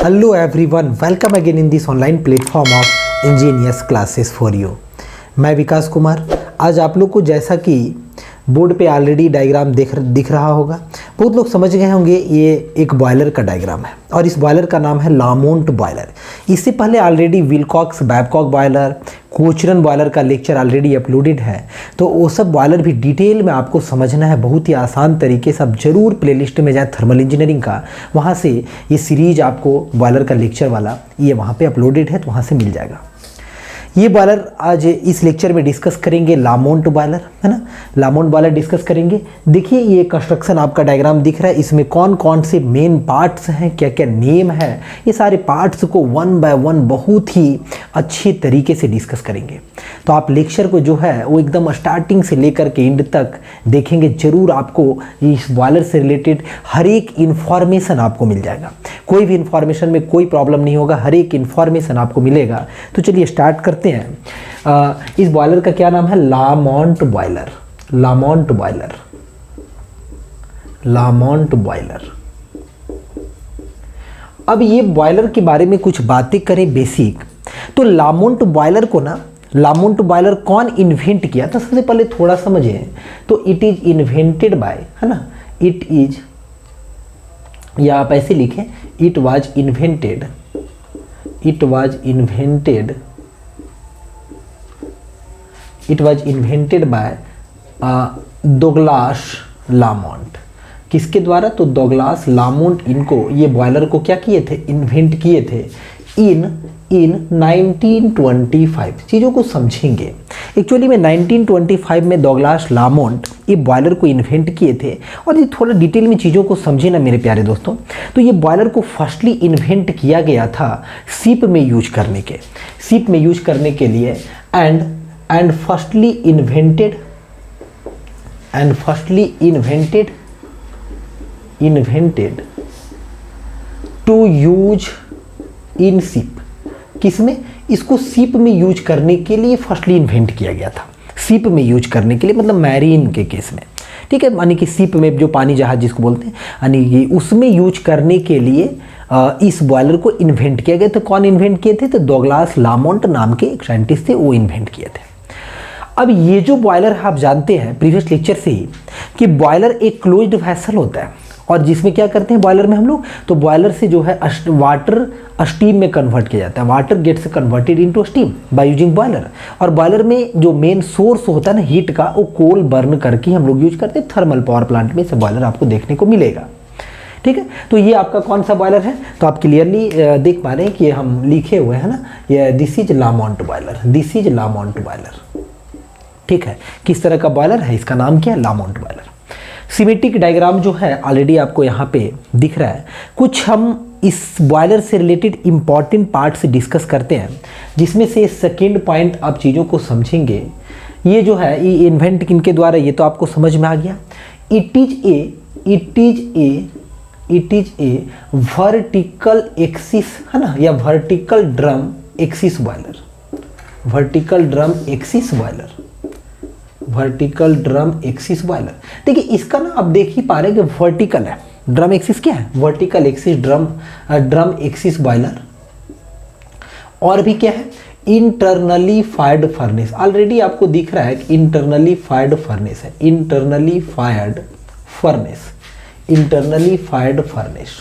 Hello everyone, welcome again in this online platform of Ingenious Classes for you। मैं विकास कुमार। आज आप लोग को जैसा कि बोर्ड पे ऑलरेडी डायग्राम दिख रहा होगा, बहुत लोग समझ गए होंगे ये एक बॉयलर का डायग्राम है और इस बॉयलर का नाम है लामोंट बॉयलर। इससे पहले already Wilcox Babcock boiler, Cochran boiler का लेक्चर ऑलरेडी अपलोडेड है, तो वो सब बॉयलर भी डिटेल में आपको समझना है बहुत ही आसान तरीके से। आप जरूर प्लेलिस्ट में जाएं थर्मल इंजीनियरिंग का, वहाँ से ये सीरीज आपको बॉयलर का लेक्चर वाला ये वहाँ पे अपलोडेड है, तो वहाँ से मिल जाएगा। ये बॉयलर आज इस लेक्चर में डिस्कस करेंगे लामोंट बॉयलर, है ना। लामोंट बॉयलर डिस्कस करेंगे। देखिए ये कंस्ट्रक्शन आपका डायग्राम दिख रहा है, इसमें कौन कौन से मेन पार्ट्स हैं, क्या क्या नेम है, ये सारे पार्ट्स को वन बाय वन बहुत ही अच्छे तरीके से डिस्कस करेंगे। तो आप लेक्चर को जो है वो एकदम स्टार्टिंग से लेकर के एंड तक देखेंगे, जरूर आपको इस बॉयलर से रिलेटेड हर एक इन्फॉर्मेशन आपको मिल जाएगा। कोई भी इन्फॉर्मेशन में कोई प्रॉब्लम नहीं होगा, हर एक इन्फॉर्मेशन आपको मिलेगा। तो चलिए स्टार्ट करते हैं। इस बॉयलर का क्या नाम है? Lamont boiler. Lamont boiler, Lamont boiler. अब ये बॉयलर के बारे में कुछ बातें करें बेसिक। तो लामोंट बॉयलर को ना, लामोंट बॉयलर कौन इन्वेंट किया? तो सबसे पहले थोड़ा समझें। तो इट इज इन्वेंटेड बाय, है ना, इट इज, या आप ऐसे लिखें, it was invented, it was invented, it was invented by Douglas Lamont. किसके द्वारा? तो डगलास लामोंट इनको, ये बॉयलर को क्या किए थे? इन्वेंट किए थे इन 1925। चीज़ों को समझेंगे। एक्चुअली में 1925 में डगलास लामोंट ये बॉयलर को इन्वेंट किए थे। और ये थोड़ा डिटेल में चीज़ों को समझे ना मेरे प्यारे दोस्तों। तो ये बॉयलर को फर्स्टली इन्वेंट किया गया था शिप में यूज करने के, शिप में यूज करने के लिए। And firstly invented, and firstly invented, invented to use in ship. किसमें? इसको शिप में यूज करने के लिए फर्स्टली इन्वेंट किया गया था। शिप में यूज करने के लिए मतलब मैरीन के केस में, ठीक है, यानी कि शिप में जो पानी जहाज जिसको बोलते हैं, यानी कि उसमें यूज करने के लिए इस बॉयलर को इन्वेंट किया गया। तो कौन इन्वेंट किए थे? तो डगलास लामोंट नाम के एक साइंटिस्ट थे, वो इन्वेंट किए थे। अब ये जो बॉयलर है आप जानते हैं प्रीवियस लेक्चर से ही कि बॉयलर एक क्लोज्ड वेसल होता है। और जिसमें क्या करते हैं बॉयलर में हम लोग? तो बॉयलर से जो है वाटर स्टीम में कन्वर्ट किया जाता है। Water gets converted into steam by using boiler. और बॉयलर में जो मेन सोर्स होता है ना हीट का, वो कोल बर्न करके हम लोग यूज करते हैं। थर्मल पावर प्लांट में से बॉयलर आपको देखने को मिलेगा, ठीक है। तो ये आपका कौन सा बॉयलर है? तो आप क्लियरली देख पा रहे हैं कि हम लिखे हुए हैं ना, ये this is Lamont boiler, this is Lamont boiler, ठीक है। किस तरह का बॉयलर है? इसका नाम क्या है? Lamont boiler. सिमेटिक डायग्राम जो है ऑलरेडी आपको यहाँ पे दिख रहा है। कुछ हम इस बॉयलर से रिलेटेड इंपॉर्टेंट पार्ट से डिस्कस करते हैं, जिसमें से सेकेंड पॉइंट आप चीज़ों को समझेंगे। ये जो है ये इन्वेंट किनके द्वारा, ये तो आपको समझ में आ गया। It is a vertical axis, है ना, या vertical drum axis boiler, vertical drum axis boiler, vertical drum axis boiler. देखिए इसका ना आप देख ही पा रहे हैं कि वर्टिकल है, ड्रम एक्सिस क्या है? Vertical axis drum axis boiler. और भी क्या है? Internally fired furnace. ऑलरेडी आपको दिख रहा है कि इंटरनली फायर्ड फर्नेस है, internally fired furnace, internally fired furnace.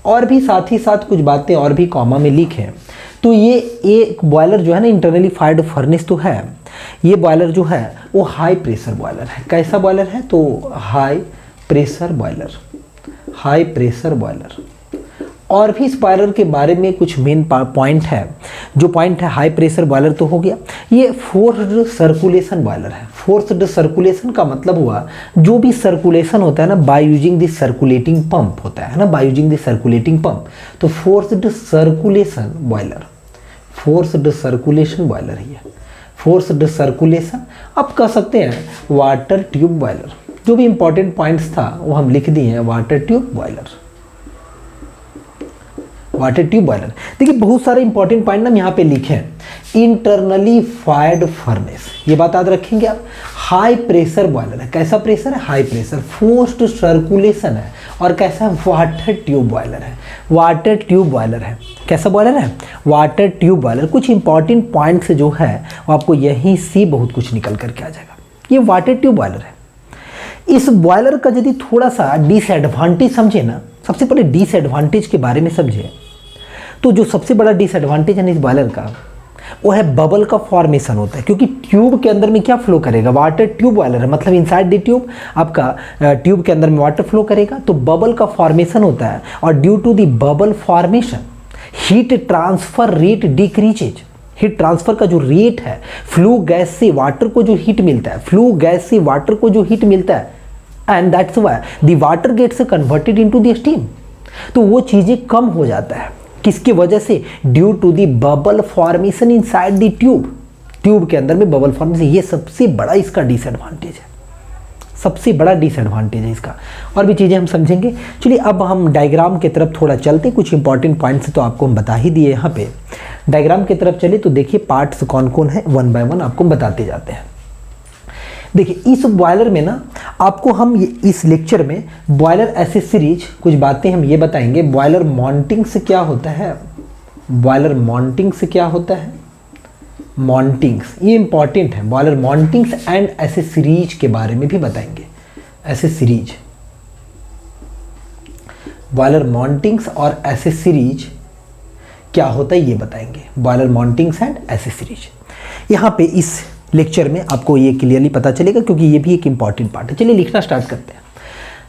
और भी साथ ही साथ कुछ बातें और भी कॉमा में लिखे। तो ये एक बॉयलर जो है ना, इंटरनली फायर्ड फर्नेस तो है। ये बॉयलर जो है वो हाई प्रेशर बॉयलर है। कैसा बॉयलर है? तो high pressure boiler, high pressure boiler. और भी इस बॉयलर के बारे में कुछ मेन पॉइंट है। जो पॉइंट है हाई प्रेशर बॉयलर तो हो गया। ये फोर्स्ड सर्कुलेशन बॉयलर है। फोर्स्ड सर्कुलेशन का मतलब हुआ जो भी सर्कुलेशन होता है ना by using this circulating pump होता है ना, by using this circulating pump. तो forced circulation boiler, forced circulation boiler है, फोर्स्ड सर्कुलेशन। आप कह सकते हैं वाटर ट्यूब बॉयलर। जो भी इंपॉर्टेंट पॉइंट्स था वो हम लिख दिए हैं, water tube boiler, water tube boiler. देखिए बहुत सारे इंपॉर्टेंट पॉइंट ना यहाँ पे लिखे हैं। इंटरनली फायर्ड फर्नेस, ये बात याद रखेंगे आप। हाई प्रेशर बॉयलर है। कैसा प्रेशर है? High pressure. फोर्स्ड सर्कुलेशन है। और कैसा है? वाटर ट्यूब बॉयलर है। वाटर ट्यूब बॉयलर है। कैसा बॉयलर है? Water tube boiler. कुछ इंपॉर्टेंट पॉइंट्स जो है वो आपको यहीं से बहुत कुछ निकल करके आ जाएगा। ये वाटर ट्यूब बॉयलर है। इस बॉयलर का यदि थोड़ा सा डिसएडवांटेज समझे ना, सबसे पहले डिसएडवांटेज के बारे में समझे, तो जो सबसे बड़ा डिसएडवांटेज है ना इस बॉयलर का, वो है बबल का फॉर्मेशन होता है। क्योंकि ट्यूब के अंदर में क्या फ्लो करेगा? वाटर ट्यूब बॉयलर है, मतलब इनसाइड द ट्यूब आपका ट्यूब के अंदर में वाटर फ्लो करेगा, तो बबल का फॉर्मेशन होता है। और due to the bubble formation heat transfer rate decreases. Heat transfer का जो रेट है, फ्लू गैस से वाटर को जो हीट मिलता है, फ्लू गैस से वाटर को जो हीट मिलता है, and that's why the water gets converted into the steam, तो वो चीज़ें कम हो जाता है। किसकी वजह से? Due to the bubble formation inside the tube. Tube के अंदर में बबल फॉर्मेशन, ये सबसे बड़ा इसका डिसएडवांटेज है, सबसे बड़ा डिसएडवांटेज है इसका। और भी चीज़ें हम समझेंगे। चलिए अब हम डायग्राम की तरफ थोड़ा चलते। कुछ इंपॉर्टेंट पॉइंट्स तो आपको हम बता ही दिए यहाँ पे। डायग्राम की तरफ चले तो देखिए पार्ट्स कौन कौन है, वन बाय वन आपको बताते जाते हैं। देखिए इस बॉयलर में ना आपको हम इस लेक्चर में बॉयलर एसेसरीज कुछ बातें हम ये बताएंगे। बॉयलर माउंटिंग से क्या होता है, बॉयलर माउंटिंग से क्या होता है, माउंटिंग्स, ये इंपॉर्टेंट है। बॉयलर माउंटिंग्स एंड एसेसरीज के बारे में भी बताएंगे। एसेसरीज, बॉयलर माउंटिंग्स और एसेसरीज क्या होता है ये बताएंगे। बॉयलर माउंटिंग्स एंड एसेसरीज यहाँ पे इस लेक्चर में आपको ये क्लियरली पता चलेगा, क्योंकि ये भी एक इंपॉर्टेंट पार्ट है। चलिए लिखना स्टार्ट करते हैं।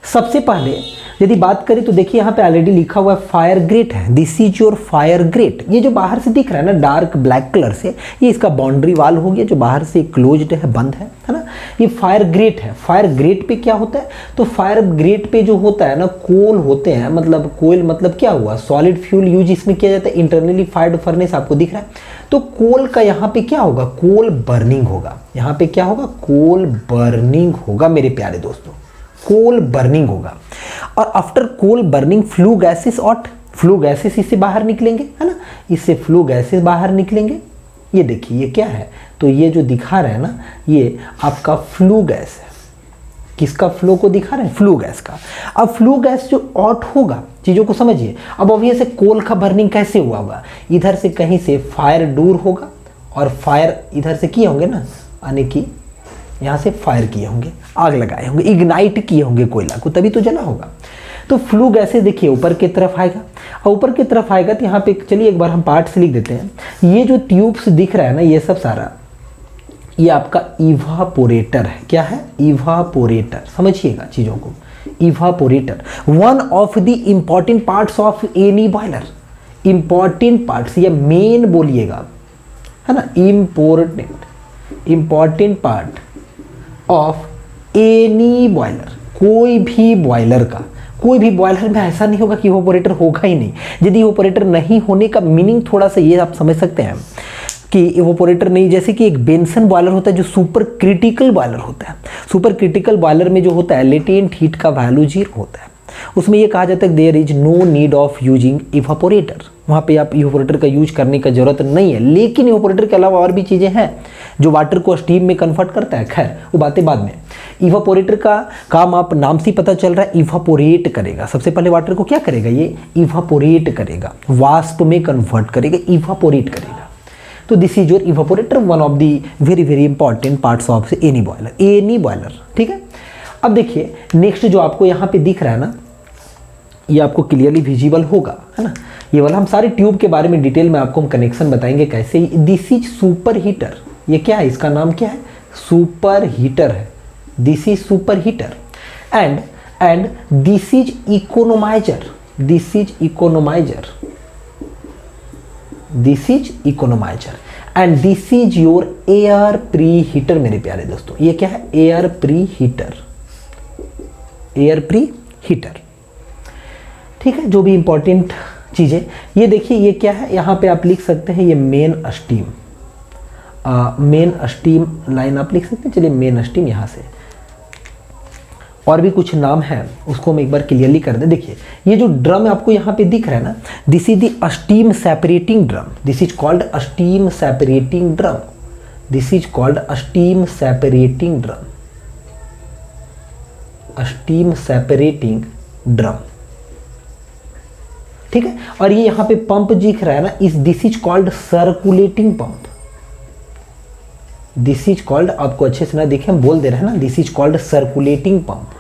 सबसे पहले यदि बात करें तो देखिए यहाँ पे ऑलरेडी लिखा हुआ है फायर ग्रेट है। This is your fire great. ये जो बाहर से दिख रहा है ना डार्क ब्लैक कलर से, ये इसका बाउंड्री वाल हो गया जो बाहर से क्लोज्ड है, बंद है ना। ये फायर ग्रेट है। फायर ग्रेट पे क्या होता है? तो फायर ग्रेट पे जो होता है ना, कोल होते हैं, मतलब कोयल मतलब क्या हुआ, सॉलिड फ्यूल यूज इसमें किया जाता है। इंटरनली फायर्ड फर्नेस आपको दिख रहा है। तो कोल का यहाँ पे क्या होगा? कोल बर्निंग होगा। यहाँ पे क्या होगा? कोल बर्निंग होगा मेरे प्यारे दोस्तों, कोल बर्निंग होगा। और after coal burning flue gases out, flue gases इससे बाहर निकलेंगे, है ना, इससे फ्लू गैसेस बाहर निकलेंगे। ये देखिए ये क्या है? तो ये जो दिखा रहा है ना, ये आपका फ्लू गैस है। किसका फ्लो को दिखा रहे हैं? फ्लू गैस का। अब फ्लू गैस जो आउट होगा, चीज़ों को समझिए। अब ऑब्वियस से कोल का बर्निंग कैसे हुआ होगा? इधर से कहीं से फायर दूर होगा और फायर इधर से किए होंगे ना, यानी कि यहाँ से फायर किए होंगे, आग लगाए होंगे, इग्नाइट किए होंगे कोयला को, तभी तो जला होगा। तो फ्लू गैसेस देखिए ऊपर की तरफ आएगा, और ऊपर की तरफ आएगा तो यहाँ पे चलिए एक बार हम पार्ट से लिख देते हैं। ये जो ट्यूब्स दिख रहा है ना, ये सब सारा ये आपका इवापोरेटर है। क्या है? इवापोरेटर। समझिएगा चीज़ों को। Evaporator one of the important parts of any boiler. Important parts या मेन बोलिएगा, है ना, important part of any boiler. कोई भी बॉयलर का, कोई भी बॉयलर में ऐसा नहीं होगा कि इवापोरेटर होगा ही नहीं। यदि इवापोरेटर नहीं होने का मीनिंग थोड़ा सा ये आप समझ सकते हैं कि इवापोरेटर नहीं, जैसे कि एक बेंसन बॉयलर होता है जो सुपर क्रिटिकल बॉयलर होता है। सुपर क्रिटिकल बॉयलर में जो होता है लेटेंट हीट का वैल्यू 0 होता है। उसमें ये कहा जाता है there is no need of using evaporator. वहाँ पे आप इवापोरेटर का यूज करने का जरूरत नहीं है। लेकिन इवापोरेटर के अलावा और भी चीज़ें हैं जो वाटर को स्टीम में कन्वर्ट करता है। खैर वो बातें बाद में। इवापोरेटर का काम आप नाम से पता चल रहा है, इवापोरेट करेगा। सबसे पहले वाटर को क्या करेगा? ये इवापोरेट करेगा, वाष्प में कन्वर्ट करेगा, इवापोरेट करेगा। तो this is your evaporator, one of the very very important parts of any boiler. Any boiler, ठीक है। अब देखिए नेक्स्ट जो आपको यहाँ पे दिख रहा है ना, ये आपको क्लियरली विजिबल होगा, है ना। ये वाला हम सारे ट्यूब के बारे में डिटेल में आपको हम कनेक्शन बताएंगे कैसे। This is super heater. ये क्या है? इसका नाम क्या है? सुपर हीटर है। This is super heater and this is economiser. This is economiser. This is economiser and this is your air pre heater. मेरे प्यारे दोस्तों ये क्या है? Air pre heater. Air pre heater, ठीक है। जो भी इंपॉर्टेंट चीज़ें, ये देखिए ये क्या है? यहाँ पे आप लिख सकते हैं ये main steam. Main steam line आप लिख सकते हैं। चलिए मेन स्टीम यहाँ से, और भी कुछ नाम है उसको हम एक बार क्लियरली कर दें। देखिए ये जो ड्रम आपको यहाँ पे दिख रहा है ना, this is the steam separating drum. This is called steam separating drum. This is called steam separating drum. Steam separating drum, ठीक है। और ये यहाँ पे पंप दिख रहा है ना, इस this is called circulating pump. This is called, आपको अच्छे से ना देखें, हम बोल दे रहे हैं ना, this is called circulating pump.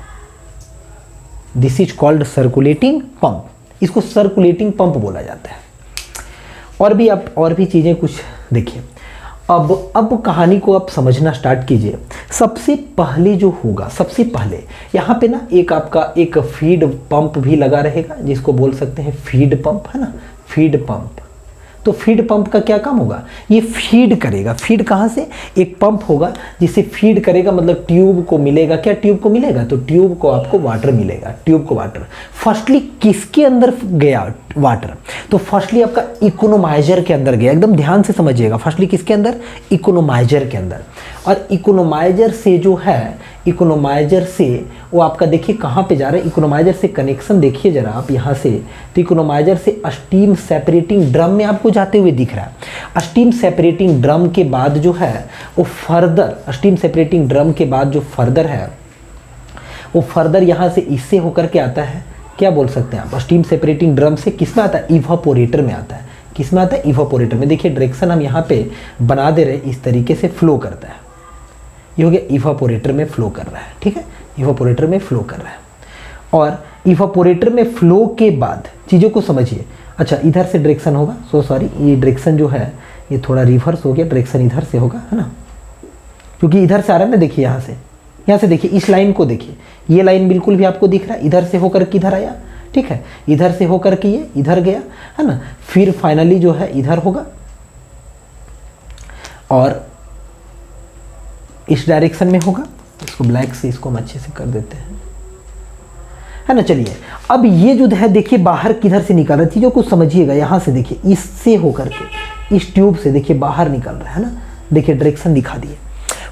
This is called circulating pump, इसको सर्कुलेटिंग पंप बोला जाता है। और भी आप और भी चीज़ें कुछ देखिए। अब कहानी को आप समझना स्टार्ट कीजिए। सबसे पहले जो होगा, सबसे पहले यहाँ पे ना एक आपका एक फीड पंप भी लगा रहेगा, जिसको बोल सकते हैं फीड पंप, है ना, फीड पंप। तो फीड पंप का क्या काम होगा, ये फीड करेगा। फीड कहाँ से, एक पंप होगा जिसे फीड करेगा, मतलब ट्यूब को मिलेगा। क्या ट्यूब को मिलेगा, तो ट्यूब को आपको वाटर मिलेगा, ट्यूब को वाटर। फर्स्टली किसके अंदर गया वाटर, तो फर्स्टली आपका इकोनोमाइजर के अंदर गया। एकदम ध्यान से समझिएगा, फर्स्टली किसके अंदर, इकोनोमाइजर के अंदर। और इकोनोमाइजर से जो है, इकोनोमाइजर से वो आपका देखिए कहाँ पे जा रहा है, इकोनोमाइजर से कनेक्शन देखिए जरा आप यहाँ से, तो इकोनोमाइजर से स्टीम सेपरेटिंग ड्रम में आपको जाते हुए दिख रहा है। स्टीम सेपरेटिंग ड्रम के बाद जो है वो फर्दर, स्टीम सेपरेटिंग ड्रम के बाद जो फर्दर है वो फर्दर यहाँ से इससे होकर के आता है, क्या बोल सकते हैं आप, स्टीम सेपरेटिंग ड्रम से किस में आता है, इवापोरेटर में आता है। किस में आता है, इवापोरेटर में। देखिए डायरेक्शन हम यहाँ पे बना दे रहे हैं, इस तरीके से फ्लो करता है। ये हो गया, इवापोरेटर में फ्लो कर रहा है, ठीक है, इवापोरेटर में फ्लो कर रहा है। और इवापोरेटर में फ्लो के बाद चीज़ों को समझिए। अच्छा, इधर से डायरेक्शन होगा, सो सॉरी, ये डायरेक्शन जो है ये थोड़ा रिवर्स हो गया, डायरेक्शन इधर से होगा, है ना, क्योंकि इधर से आ रहा है ना। देखिए यहाँ से देखिए, इस लाइन को देखिए, ये लाइन बिल्कुल भी आपको दिख रहा है, इधर से होकर के इधर आया, ठीक है, इधर से होकर के ये इधर गया, है ना, फिर फाइनली जो है इधर होगा और इस डायरेक्शन में होगा। इसको ब्लैक से इसको हम अच्छे से कर देते हैं, है ना। चलिए, अब ये जो है देखिए बाहर किधर से निकल रहा है, चीज़ों को समझिएगा। यहाँ से देखिए, इससे होकर के इस ट्यूब से देखिए बाहर निकल रहा है ना, देखिए डायरेक्शन दिखा दिए।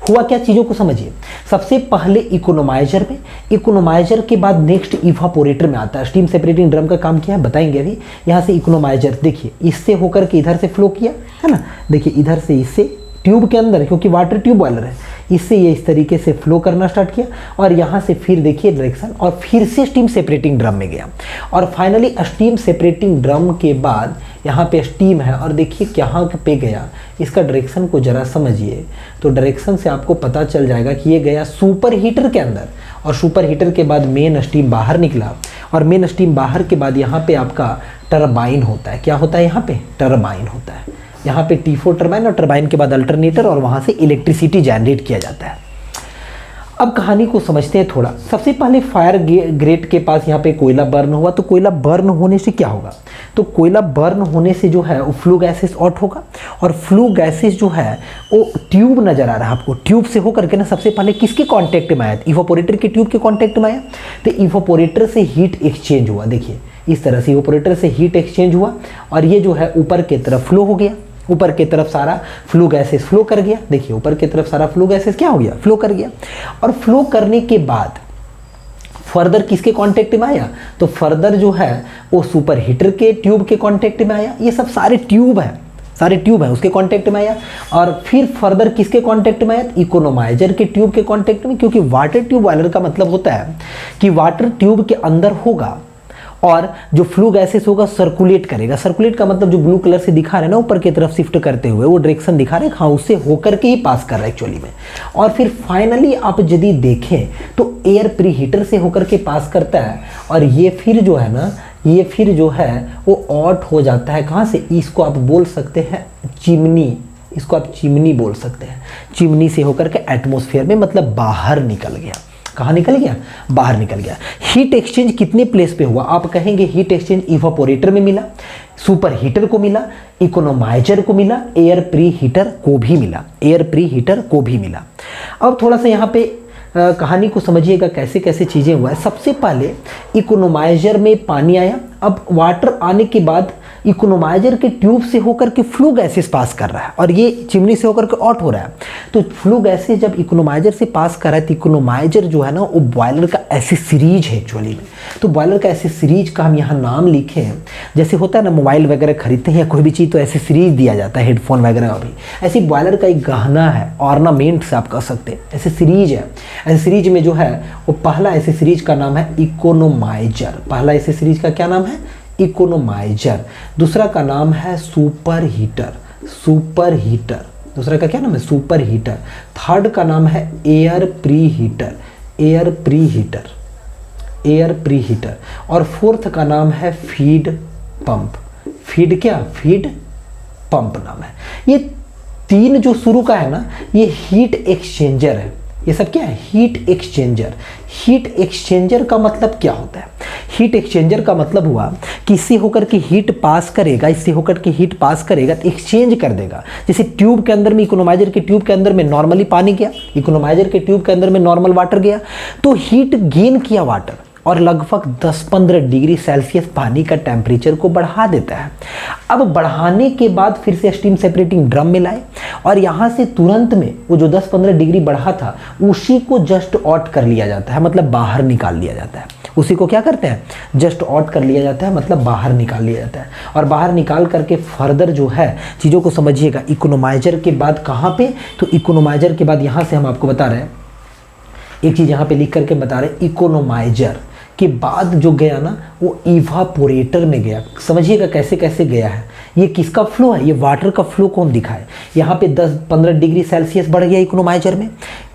हुआ क्या, चीज़ों को समझिए। सबसे पहले इकोनोमाइजर में, इकोनोमाइजर के बाद नेक्स्ट इवापोरेटर में आता है। स्टीम सेपरेटिंग ड्रम का काम क्या है बताएंगे अभी। यहाँ से इकोनोमाइजर देखिए, इससे होकर के इधर से फ्लो किया, है ना, देखिए इधर से इससे ट्यूब के अंदर, क्योंकि वाटर ट्यूब बॉयलर है, इससे ये इस तरीके से फ्लो करना स्टार्ट किया। और यहाँ से फिर देखिए डायरेक्शन, और फिर से स्टीम सेपरेटिंग ड्रम में गया। और फाइनली स्टीम सेपरेटिंग ड्रम के बाद यहाँ पे स्टीम है, और देखिए कहाँ पे गया, इसका डायरेक्शन को जरा समझिए। तो डायरेक्शन से आपको पता चल जाएगा कि ये गया सुपर हीटर के अंदर, और सुपर हीटर के बाद मेन स्टीम बाहर निकला, और मेन स्टीम बाहर के बाद यहाँ पे आपका टरबाइन होता है। क्या होता है, यहाँ पे टरबाइन होता है। यहाँ पे T4 टरबाइन, और टरबाइन के बाद अल्टरनेटर, और वहाँ से इलेक्ट्रिसिटी जनरेट किया जाता है। अब कहानी को समझते हैं थोड़ा। सबसे पहले फायर ग्रेट के पास यहाँ पे कोयला बर्न हुआ, तो कोयला बर्न होने से क्या होगा, तो कोयला बर्न होने से जो है वो फ्लू गैसेस आउट होगा। और फ्लू गैसेस जो है वो ट्यूब नज़र आ रहा है आपको, ट्यूब से होकर के ना सबसे पहले किसके कांटेक्ट में आया, इवापोरेटर के ट्यूब के कांटेक्ट में आया। तो इवापोरेटर से हीट एक्सचेंज हुआ, देखिए इस तरह से इवापोरेटर से हीट एक्सचेंज हुआ, और ये जो है ऊपर की तरफ फ्लो हो गया। ऊपर की तरफ सारा फ्लू गैसेस फ्लो कर गया। देखिए ऊपर की तरफ सारा फ्लू गैसेस क्या हो गया, फ्लो कर गया। और फ्लो करने के बाद फर्दर किसके कांटेक्ट में आया, तो फर्दर जो है वो सुपर हीटर के ट्यूब के कांटेक्ट में आया। ये सब सारे ट्यूब है उसके कांटेक्ट में आया। और फिर फर्दर किसके कांटेक्ट में आया, इकोनोमाइजर के ट्यूब के कांटेक्ट में, क्योंकि वाटर ट्यूब बॉयलर का मतलब होता है कि वाटर ट्यूब के अंदर होगा और जो फ्लू गैसेस होगा सर्कुलेट करेगा। सर्कुलेट का मतलब जो ब्लू कलर से दिखा रहे हैं ना ऊपर की तरफ शिफ्ट करते हुए, वो डायरेक्शन दिखा रहे हैं, हाँ उससे होकर के ही पास कर रहा है एक्चुअली में। और फिर फाइनली आप यदि देखें तो एयर प्री हीटर से होकर के पास करता है, और ये फिर जो है ना, ये फिर जो है वो आउट हो जाता है कहाँ से, इसको आप बोल सकते हैं चिमनी, इसको आप चिमनी बोल सकते हैं। चिमनी से होकर के एटमॉस्फेयर में, मतलब बाहर निकल गया। कहाँ निकल गया, बाहर निकल गया। हीट एक्सचेंज कितने प्लेस पे हुआ, आप कहेंगे हीट एक्सचेंज इवापोरेटर में मिला, सुपर हीटर को मिला, इकोनोमाइजर को मिला, एयर प्री हीटर को भी मिला, एयर प्री हीटर को भी मिला। अब थोड़ा सा यहाँ पे कहानी को समझिएगा कैसे कैसे चीज़ें हुआ है। सबसे पहले इकोनोमाइजर में पानी आया। अब वाटर आने के बाद इकोनोमाइजर के ट्यूब से होकर के फ्लू गैसेस पास कर रहा है, और ये चिमनी से होकर के आउट हो रहा है। तो फ्लू गैसेस जब इकोनोमाइजर से पास कर रहा है, तो इकोनोमाइजर जो है ना वो बॉयलर का एसेसरीज है एक्चुअली में। तो बॉयलर का एसेसरीज का हम यहाँ नाम लिखे हैं, जैसे होता है ना मोबाइल वगैरह खरीदते हैं या कोई भी चीज़ तो एसेसरीज दिया जाता है, हेडफोन वगैरह भी। ऐसी बॉयलर का एक गहना है, ऑर्नामेंट से आप कह सकते हैं, एसेसरीज है। एसेसरीज में जो है वो पहला एसेसरीज का नाम है इकोनोमाइजर। पहला एसेसरीज का क्या नाम है, इकोनोमाइजर, दूसरा का नाम है सुपर हीटर, सुपर हीटर, दूसरा का क्या नाम है? Super heater. थर्ड का नाम है air pre heater, air pre heater, air pre heater. और फोर्थ का नाम है फीड पंप, फीड क्या? फीड पंप नाम है। ये तीन जो शुरू का है ना, ये हीट एक्सचेंजर है। ये सब क्या है? Heat exchanger. हीट एक्सचेंजर का मतलब क्या होता है? हीट एक्सचेंजर का मतलब हुआ कि इससे होकर के हीट पास करेगा, इससे होकर के हीट पास करेगा तो एक्सचेंज कर देगा। जैसे ट्यूब के अंदर में, इकोनोमाइजर के ट्यूब के अंदर में नॉर्मली पानी गया, इकोनोमाइजर के ट्यूब के अंदर में नॉर्मल वाटर गया, तो हीट गेन किया वाटर और लगभग 10-15 डिग्री सेल्सियस पानी का टेम्परेचर को बढ़ा देता है। अब बढ़ाने के बाद फिर से स्टीम सेपरेटिंग ड्रम में लाए और यहाँ से तुरंत में वो जो 10-15 डिग्री बढ़ा था उसी को जस्ट आउट कर लिया जाता है, मतलब बाहर निकाल लिया जाता है। उसी को क्या करते हैं? जस्ट आउट कर लिया जाता है, मतलब बाहर निकाल लिया जाता है। और बाहर निकाल करके फर्दर जो है चीज़ों को समझिएगा। इकोनोमाइजर के बाद कहाँ पे? तो इकोनोमाइजर के बाद यहाँ से हम आपको बता रहे हैं, एक चीज़ यहाँ पे लिख करके बता रहे हैं, इकोनोमाइजर के बाद जो गया ना वो इवापोरेटर में गया। समझिएगा कैसे कैसे गया है। ये किसका फ्लो है? ये वाटर का फ्लो कौन दिखा है? यहाँ पे 10-15 डिग्री सेल्सियस बढ़ गया इकोनोमाइजर में,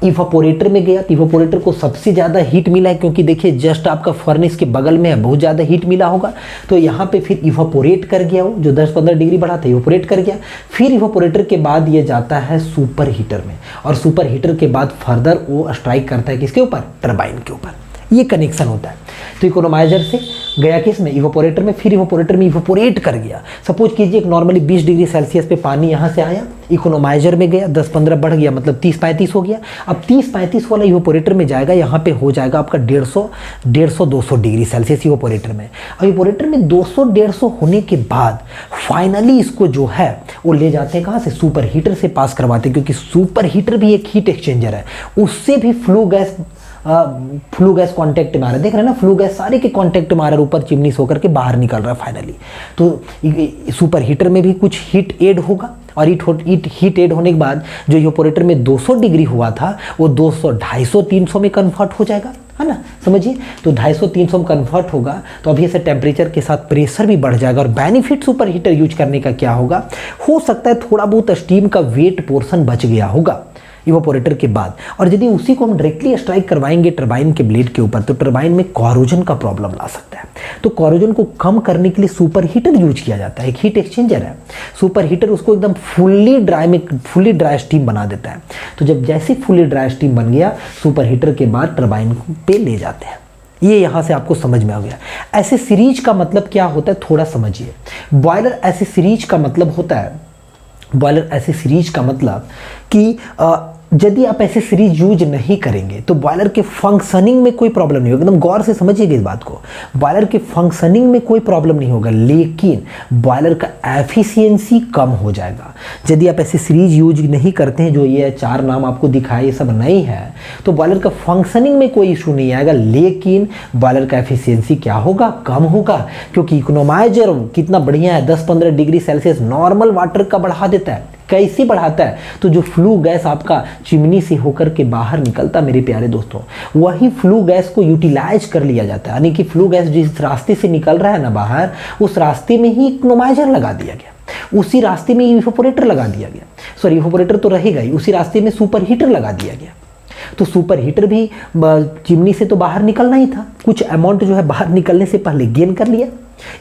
इवापोरेटर में गया तो इवापोरेटर को सबसे ज़्यादा हीट मिला है, क्योंकि देखिए जस्ट आपका फर्नेस के बगल में है, बहुत ज़्यादा हीट मिला होगा। तो यहाँ पे फिर इवापोरेट कर गया, वो जो 10-15 डिग्री बढ़ा था इवापोरेट कर गया। फिर इवापोरेटर के बाद ये जाता है सुपर हीटर में, और सुपर हीटर के बाद फर्दर वो स्ट्राइक करता है किसके ऊपर? टरबाइन के ऊपर। ये कनेक्शन होता है। तो इकोनोमाइजर से गया किस में? इवापोरेटर में। फिर इवापोरेटर में इवापोरेट कर गया। सपोज कीजिए एक नॉर्मली 20 डिग्री सेल्सियस पे पानी यहाँ से आया, इकोनोमाइजर में गया, 10-15 बढ़ गया, मतलब 30-35 हो गया। अब 30-35 वाला इवापोरेटर में जाएगा, यहाँ पे हो जाएगा आपका 150-200 डिग्री सेल्सियस इवापोरेटर में। और इवापोरेटर में 200-150 होने के बाद फाइनली इसको जो है वो ले जाते हैं कहाँ से? सुपर हीटर से पास करवाते हैं, क्योंकि सुपर हीटर भी एक हीट एक्सचेंजर है। उससे भी फ्लू गैस कांटेक्ट में आ रहा है, देख रहे हैं ना, फ्लू गैस सारे के कांटेक्ट में आ रहा है, ऊपर चिमनी से होकर के बाहर निकल रहा है फाइनली। तो सुपर हीटर में भी कुछ हीट ऐड होगा, और हीट ऐड होने के बाद जो इवापोरेटर में 200 डिग्री हुआ था वो 200, 250, 300 में कन्वर्ट हो जाएगा, है ना? समझिए, तो 250-300 में कन्वर्ट होगा तो अभी ऐसे टेम्परेचर के साथ प्रेशर भी बढ़ जाएगा। और बेनिफिट सुपर हीटर यूज करने का क्या होगा? हो सकता है थोड़ा बहुत स्टीम का वेट पोर्शन बच गया होगा इवापोरेटर के बाद, और यदि उसी को हम डायरेक्टली स्ट्राइक करवाएंगे टरबाइन के ब्लेड के ऊपर तो टरबाइन में कोरोजन का प्रॉब्लम ला सकता है। तो कोरोजन को कम करने के लिए सुपर हीटर यूज किया जाता है। एक हीट एक्सचेंजर है सुपर हीटर, उसको एकदम फुल्ली ड्राई स्टीम बना देता है। तो जब जैसे फुल्ली ड्राई स्टीम बन गया, सुपर हीटर के बाद टरबाइन पे ले जाते हैं। ये यहाँ से आपको समझ में आ गया। ऐसे सीरीज का मतलब क्या होता है थोड़ा समझिए। बॉयलर ऐसे सीरीज का मतलब होता है, बॉयलर ऐसे सीरीज का मतलब कि यदि आप ऐसे सीरीज यूज नहीं करेंगे तो बॉयलर के फंक्शनिंग में कोई प्रॉब्लम नहीं होगा। एकदम गौर से समझिएगा इस बात को, बॉयलर के फंक्शनिंग में कोई प्रॉब्लम नहीं होगा, लेकिन बॉयलर का एफिशिएंसी कम हो जाएगा। यदि आप ऐसे सीरीज यूज नहीं करते हैं, जो ये 4 नाम आपको दिखाए ये सब नहीं है, तो बॉयलर का फंक्शनिंग में कोई इशू नहीं आएगा, लेकिन बॉयलर का एफिशिएंसी क्या होगा? कम होगा। क्योंकि इकोनोमाइजर कितना बढ़िया है, 10-15 डिग्री सेल्सियस नॉर्मल वाटर का बढ़ा देता है। कैसे बढ़ाता है? तो जो फ्लू गैस आपका चिमनी से होकर के बाहर निकलता मेरे प्यारे दोस्तों, वही फ्लू गैस को यूटिलाइज कर लिया जाता है। यानी कि फ्लू गैस जिस रास्ते से निकल रहा है ना बाहर, उस रास्ते में ही इकोनोमाइजर लगा दिया गया, उसी रास्ते में इवापोरेटर लगा दिया गया। सॉरी, इवापोरेटर तो रहेगा ही, उसी रास्ते में सुपर हीटर लगा दिया गया। तो सुपर हीटर भी चिमनी से तो बाहर निकलना ही था, कुछ अमाउंट जो है बाहर निकलने से पहले गेन कर लिया।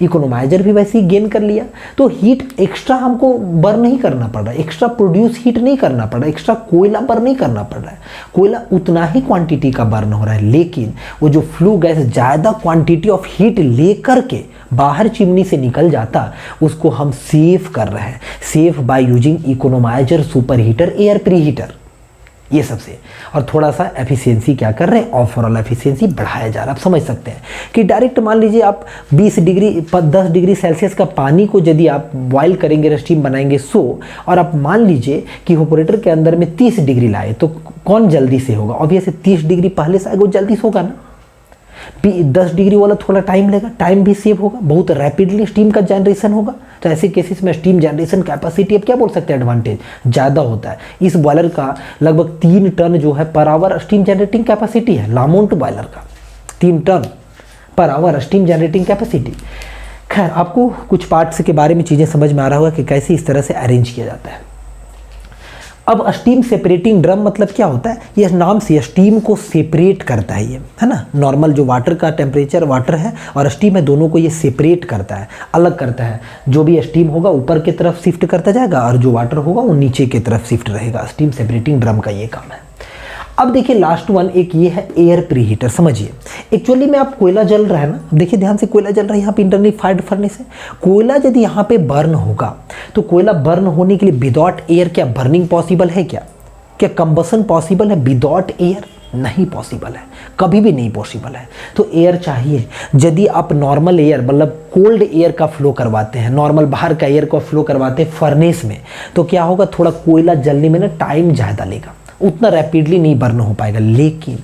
इकोनोमाइजर भी वैसे ही गेन कर लिया। तो हीट एक्स्ट्रा हमको बर्न नहीं करना पड़ रहा है, एक्स्ट्रा प्रोड्यूस हीट नहीं करना पड़ रहा है, एक्स्ट्रा कोयला बर्न नहीं करना पड़ रहा है। कोयला उतना ही क्वांटिटी का बर्न हो रहा है, लेकिन वो जो फ्लू गैस ज़्यादा क्वांटिटी ऑफ हीट लेकर के बाहर चिमनी से निकल जाता, उसको हम सेव कर रहे हैं। Save by using economiser, super heater, air pre heater, ये सबसे। और थोड़ा सा एफिशिएंसी क्या कर रहे हैं? ओवरऑल एफिशिएंसी बढ़ाया जा रहा है। आप समझ सकते हैं कि डायरेक्ट मान लीजिए आप 10 डिग्री सेल्सियस का पानी को यदि आप बॉयल करेंगे, स्टीम बनाएंगे 100, और आप मान लीजिए कि इवापोरेटर के अंदर में 30 डिग्री लाए, तो कौन जल्दी से होगा? ऑब्वियसली 30 डिग्री पहले से आएगा, वो जल्दी से होगा ना। 10 डिग्री वाला थोड़ा टाइम लेगा, टाइम भी सेव होगा, बहुत रैपिडली स्टीम का जनरेशन होगा। तो ऐसे केसेस में स्टीम जनरेशन कैपेसिटी अब क्या बोल सकते हैं, एडवांटेज ज़्यादा होता है। इस बॉयलर का लगभग 3 टन जो है per hour steam generating capacity है। लामोंट बॉयलर का 3 ton per hour steam generating capacity. खैर आपको कुछ पार्ट्स के बारे में चीज़ें समझ में आ रहा होगा कि कैसे इस तरह से अरेंज किया जाता है। अब स्टीम सेपरेटिंग ड्रम मतलब क्या होता है, ये नाम से स्टीम को सेपरेट करता है ये, है ना। नॉर्मल जो वाटर का टेम्परेचर वाटर है और स्टीम है, दोनों को ये सेपरेट करता है, अलग करता है। जो भी स्टीम होगा ऊपर की तरफ शिफ्ट करता जाएगा और जो वाटर होगा वो नीचे की तरफ शिफ्ट रहेगा। स्टीम सेपरेटिंग ड्रम का ये काम है। अब देखिए लास्ट वन एक ये है एयर प्रीहीटर। समझिए एक्चुअली में आप कोयला जल रहा है ना, देखिए ध्यान से कोयला जल रहा है, यहाँ पे इंटरनली फायर्ड फर्नेस है। कोयला यदि यहाँ पे बर्न होगा तो कोयला बर्न होने के लिए विदाउट एयर क्या बर्निंग पॉसिबल है, क्या कंबसन पॉसिबल है विदाउट एयर? नहीं पॉसिबल है, कभी भी नहीं पॉसिबल है। तो एयर चाहिए। यदि आप नॉर्मल एयर मतलब कोल्ड एयर का फ्लो करवाते हैं, नॉर्मल बाहर का एयर का फ्लो करवाते हैं फर्नेस में, तो क्या होगा, थोड़ा कोयला जलने में ना टाइम ज़्यादा लेगा, उतना रैपिडली नहीं बर्न हो पाएगा। लेकिन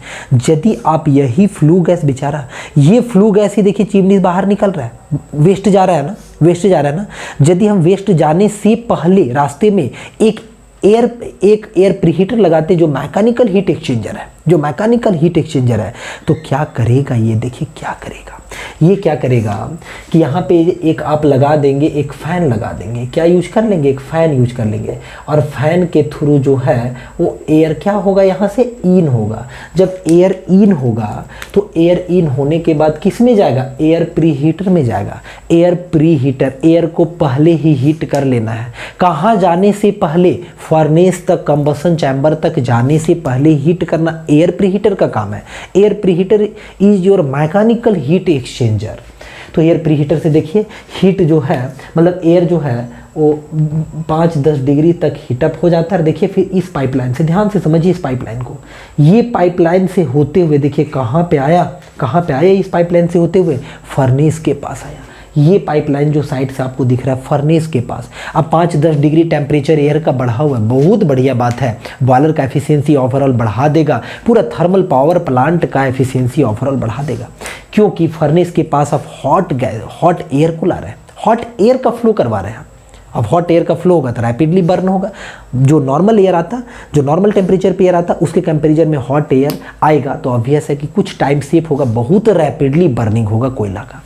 यदि आप यही फ्लू गैस बेचारा, ये फ्लू गैस ही देखिए चिमनी बाहर निकल रहा है, वेस्ट जा रहा है ना, वेस्ट जा रहा है ना। यदि हम वेस्ट जाने से पहले रास्ते में एक एयर प्रीहीटर लगाते जो मैकेनिकल हीट एक्सचेंजर है, जो मैकेनिकल हीट एक्सचेंजर है, तो क्या करेगा ये, देखिए क्या करेगा ये, क्या करेगा कि यहाँ पे एक आप लगा देंगे, एक फ़ैन लगा देंगे। क्या यूज कर लेंगे, एक फ़ैन यूज कर लेंगे और फैन के थ्रू जो है वो एयर क्या होगा, यहाँ से इन होगा। जब एयर इन होगा तो एयर इन होने के बाद किस में जाएगा, एयर प्रीहीटर में जाएगा। एयर प्रीहीटर, एयर को पहले ही हीट कर लेना है। कहाँ जाने से पहले, फर्नेस तक, कंबसन चैम्बर तक जाने से पहले हीट करना एयर प्रीहीटर का काम है। Air preheater is your mechanical heat exchanger. तो एयर प्रीहीटर से देखिए हीट जो है, मतलब एयर जो है वो 5-10 डिग्री तक हीटअप हो जाता है। देखिए फिर इस पाइपलाइन से, ध्यान से समझिए इस पाइपलाइन को, ये पाइपलाइन से होते हुए देखिए कहाँ पे आया, कहाँ पे आया, इस पाइपलाइन से होते हुए फर्नेस के पास आया। ये पाइपलाइन जो साइड से आपको दिख रहा है फर्नेस के पास। अब 5-10 डिग्री टेम्परेचर एयर का बढ़ा हुआ है, बहुत बढ़िया बात है, बॉयलर का एफिशिएंसी ओवरऑल बढ़ा देगा, पूरा थर्मल पावर प्लांट का एफिशिएंसी ओवरऑल बढ़ा देगा, क्योंकि फर्नेस के पास आप हॉट गैस, हॉट एयर को ला रहे हैं, हॉट एयर का फ्लो करवा रहे हैं। अब हॉट एयर का फ्लो होगा तो रैपिडली बर्न होगा। जो नॉर्मल एयर आता, जो नॉर्मल टेम्परेचर पे एयर आता, उसके कंपैरिजन में हॉट एयर आएगा तो ऑब्वियस है कि कुछ टाइम सेव होगा, बहुत रैपिडली बर्निंग होगा कोयला का।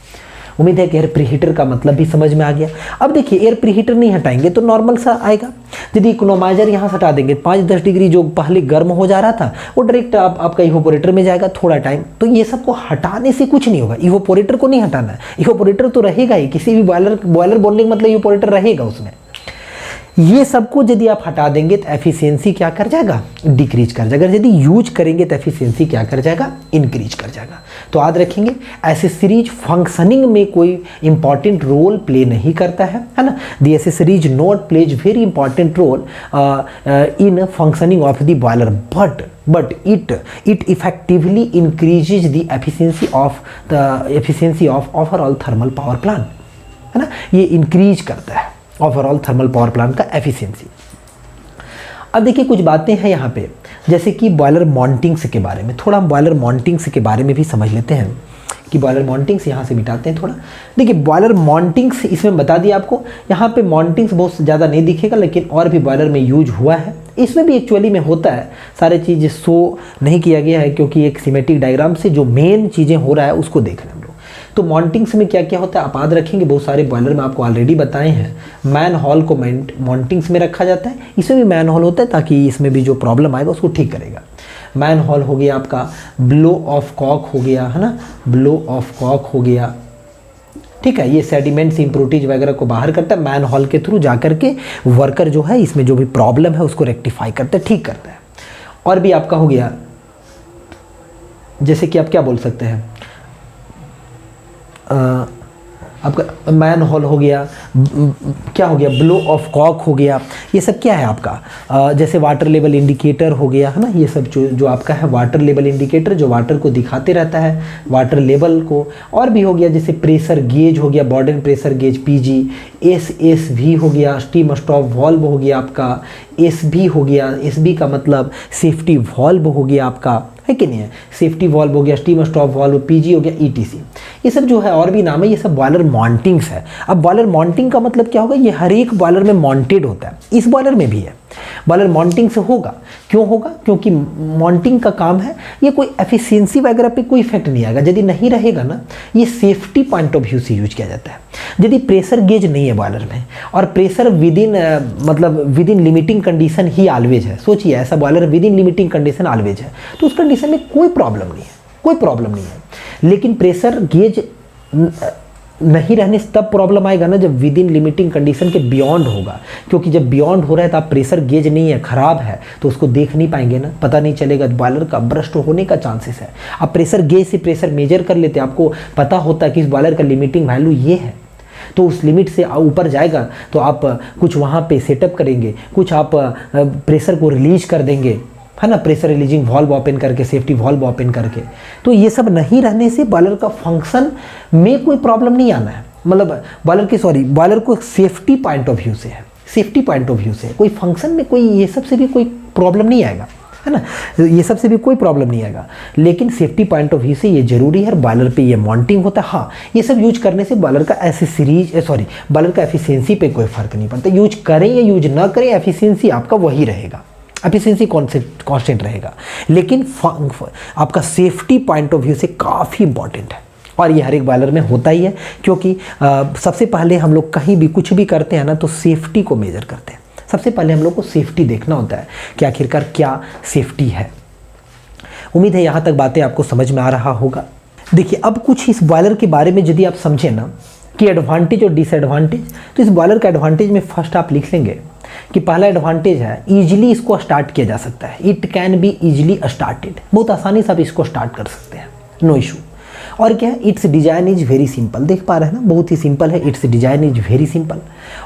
उम्मीद है कि एयर प्रीहीटर का मतलब भी समझ में आ गया। अब देखिए एयर प्रीहीटर नहीं हटाएंगे तो नॉर्मल सा आएगा। यदि इकोनोमाइजर यहाँ से हटा देंगे, 5-10 डिग्री जो पहले गर्म हो जा रहा था वो डायरेक्ट आपका इवोपोरेटर में जाएगा थोड़ा टाइम। तो ये सबको हटाने से कुछ नहीं होगा, इवोपोरेटर को नहीं हटाना है, इवोपोरेटर तो रहेगा ही, किसी भी बॉयलर बोलने का मतलब इवोपोरेटर रहेगा उसमें। ये सबको यदि आप हटा देंगे तो एफिशिएंसी क्या कर जाएगा, डिक्रीज कर जाएगा। यदि यूज करेंगे तो एफिशिएंसी क्या कर जाएगा, इंक्रीज कर जाएगा। तो याद रखेंगे एसेसरीज फंक्शनिंग में कोई इंपॉर्टेंट रोल प्ले नहीं करता है ना। The accessories not plays very important role in functioning of the boiler, but it effectively increases the efficiency of overall thermal power plant, है ना। ये इंक्रीज करता है ओवरऑल थर्मल पावर प्लांट का एफिशिएंसी। अब देखिए कुछ बातें हैं यहाँ पे, जैसे कि बॉयलर मॉन्टिंग्स के बारे में, थोड़ा हम बॉयलर मॉन्टिंग्स के बारे में भी समझ लेते हैं कि बॉयलर मॉन्टिंग्स यहाँ से मिटाते हैं थोड़ा। देखिए बॉयलर मॉन्टिंग्स इसमें बता दिया आपको, यहाँ पे मॉन्टिंग्स बहुत ज़्यादा नहीं दिखेगा लेकिन और भी बॉयलर में यूज हुआ है। इसमें भी एक्चुअली में होता है, सारे चीज़ शो नहीं किया गया है क्योंकि एक सिमेट्रिक डायग्राम से जो मेन चीज़ें हो रहा है उसको देख रहे हैं हम लोग। तो मॉन्टिंग्स में क्या क्या होता है आप याद रखेंगे, बहुत सारे बॉयलर में आपको ऑलरेडी बताए हैं। मैन हॉल को मॉन्टिंग्स में रखा जाता है, इसमें भी मैन हॉल होता है ताकि इसमें भी जो प्रॉब्लम आएगा उसको ठीक करेगा। मैन हॉल हो गया आपका, ब्लो ऑफ कॉक हो गया, है ना, ब्लो ऑफ कॉक हो गया, ठीक है। ये सेडिमेंट्स इम्प्योरिटीज वगैरह को बाहर करता है, मैन हॉल के थ्रू जा करके वर्कर जो है इसमें जो भी प्रॉब्लम है उसको रेक्टिफाई करता है, ठीक करता है। और भी आपका हो गया, जैसे कि आप क्या बोल सकते हैं, आपका मैन हॉल हो गया, क्या हो गया, ब्लो ऑफ कॉक हो गया, ये सब क्या है आपका, जैसे वाटर लेवल इंडिकेटर हो गया, है ना। ये सब जो आपका है वाटर लेवल इंडिकेटर जो वाटर को दिखाते रहता है, वाटर लेवल को। और भी हो गया जैसे प्रेशर गेज हो गया, बॉर्डन प्रेशर गेज PG, SSV हो गया, स्टीम स्टॉप वॉल्व हो गया आपका, SB हो गया, SB का मतलब सेफ्टी वॉल्व हो गया आपका, है कि नहीं है, सेफ्टी वॉल्व हो गया, स्टीम स्टॉप वॉल्व, PG हो गया, ETC। ये सब जो है और भी नाम है, ये सब बॉयलर मॉन्टिंग्स है। अब बॉयलर मॉन्टिंग का मतलब क्या होगा, ये हर एक बॉयलर में मॉन्टेड होता है, इस बॉयलर में भी है। बॉयलर माउंटिंग से होगा। क्यों होगा? क्योंकि माउंटिंग का काम है, ये कोई एफिशिएंसी वगैरह पे कोई इफेक्ट नहीं आएगा। यदि नहीं रहेगा ना, ये सेफ्टी पॉइंट ऑफ व्यू से यूज किया जाता है। यदि प्रेशर गेज नहीं है बॉयलर में और pressure with in limiting condition he always है, सोचिए ऐसा boiler with in limiting condition always है, तो उस कंडीशन में कोई प्रॉब्लम नहीं है, कोई प्रॉब्लम नहीं है। लेकिन प्रेशर गेज नहीं रहने से तब प्रॉब्लम आएगा ना जब विद इन लिमिटिंग कंडीशन के बियॉन्ड होगा, क्योंकि जब बियॉन्ड हो रहा है तो आप प्रेशर गेज नहीं है, खराब है, तो उसको देख नहीं पाएंगे ना, पता नहीं चलेगा, बॉयलर का ब्रस्ट होने का चांसेस है। आप प्रेशर गेज से प्रेशर मेजर कर लेते, आपको पता होता है कि इस बॉयलर का लिमिटिंग वैल्यू ये है, तो उस लिमिट से ऊपर जाएगा तो आप कुछ वहाँ पे सेटअप करेंगे, कुछ आप प्रेशर को रिलीज कर देंगे, है ना, प्रेशर रिलीजिंग वॉल्व ओपन करके, सेफ्टी वॉल्व ओपन करके। तो ये सब नहीं रहने से बॉयलर का फंक्शन में कोई प्रॉब्लम नहीं आना है, मतलब बॉयलर को सेफ्टी पॉइंट ऑफ व्यू से है, सेफ्टी पॉइंट ऑफ व्यू से कोई फंक्शन में कोई ये सब से भी कोई प्रॉब्लम नहीं आएगा, है ना, ये सब से भी कोई प्रॉब्लम नहीं आएगा। लेकिन सेफ्टी पॉइंट ऑफ व्यू से ये जरूरी है, बॉयलर पे ये माउंटिंग होता है। हाँ, ये सब यूज करने से बॉयलर का बॉयलर का एफिशिएंसी पे कोई फर्क नहीं पड़ता। यूज करें या यूज ना करें, एफिशिएंसी आपका वही रहेगा, एफिशिएंसी कांस्टेंट रहेगा, लेकिन आपका सेफ्टी पॉइंट ऑफ व्यू से काफ़ी इंपॉर्टेंट है। और ये हर एक बॉयलर में होता ही है, क्योंकि सबसे पहले हम लोग कहीं भी कुछ भी करते हैं ना, तो सेफ्टी को मेजर करते हैं। सबसे पहले हम लोग को सेफ्टी देखना होता है कि आखिरकार क्या सेफ्टी है। उम्मीद है यहाँ तक बातें आपको समझ में आ रहा होगा। देखिए, अब कुछ इस बॉयलर के बारे में यदि आप समझें ना कि एडवांटेज और डिसएडवांटेज, तो इस बॉयलर का एडवांटेज में फर्स्ट आप लिख लेंगे कि पहला एडवांटेज है, ईजिली इसको स्टार्ट किया जा सकता है। It can be easily started, बहुत आसानी से आप इसको स्टार्ट कर सकते हैं, नो इशू। और क्या है, it's design is very simple, देख पा रहे हैं ना, बहुत ही सिंपल है, it's design is very simple.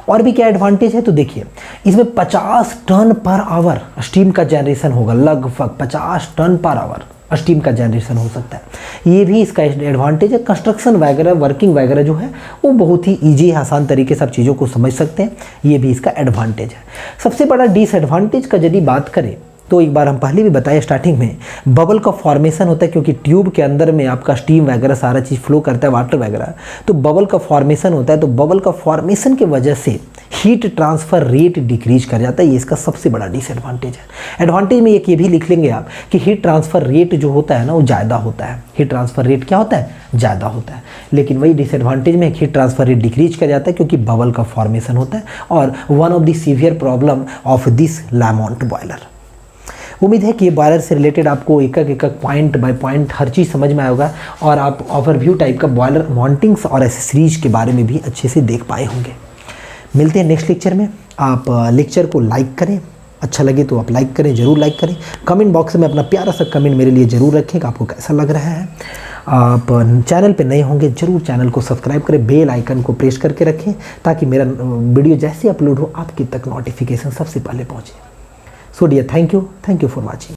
और भी क्या एडवांटेज है, तो देखिए इसमें 50 टन पर आवर स्टीम का जनरेशन होगा, लगभग 50 टन पर आवर स्टीम का जनरेशन हो सकता है। ये भी इसका एडवांटेज है। कंस्ट्रक्शन वगैरह, वर्किंग वगैरह जो है वो बहुत ही ईजी है, आसान तरीके से आप चीज़ों को समझ सकते हैं, ये भी इसका एडवांटेज है। सबसे बड़ा डिसएडवांटेज का यदि बात करें तो एक बार हम पहले भी बताए स्टार्टिंग में, बबल का फॉर्मेशन होता है, क्योंकि ट्यूब के अंदर में आपका स्टीम वगैरह सारा चीज़ फ्लो करता है, वाटर वगैरह, तो बबल का फॉर्मेशन होता है। तो बबल का फॉर्मेशन की वजह से हीट ट्रांसफ़र रेट डिक्रीज कर जाता है, ये इसका सबसे बड़ा डिसएडवांटेज है। एडवांटेज में एक ये भी लिख लेंगे आप कि हीट ट्रांसफ़र रेट जो होता है ना, वो ज़्यादा होता है। हीट ट्रांसफ़र रेट क्या होता है? ज़्यादा होता है। लेकिन वही डिसएडवांटेज में हीट ट्रांसफ़र रेट डिक्रीज कर जाता है, क्योंकि बबल का फॉर्मेशन होता है, और one of the severe problem of this Lamont boiler. उम्मीद है कि ये बॉयलर से रिलेटेड आपको एक एक पॉइंट बाय पॉइंट हर चीज़ समझ में आएगा, और आप ओवरव्यू टाइप का बॉयलर माउंटिंग्स और एक्सेसरीज के बारे में भी अच्छे से देख पाए होंगे। मिलते हैं नेक्स्ट लेक्चर में। आप लेक्चर को लाइक करें, अच्छा लगे तो आप लाइक करें, ज़रूर लाइक करें। कमेंट बॉक्स में अपना प्यारा सा कमेंट मेरे लिए ज़रूर रखें कि आपको कैसा लग रहा है। आप चैनल पे नए होंगे, ज़रूर चैनल को सब्सक्राइब करें, बेल आइकन को प्रेस करके रखें, ताकि मेरा वीडियो जैसे अपलोड हो आपके तक नोटिफिकेशन सबसे पहले पहुँचे। So dear, thank you for watching.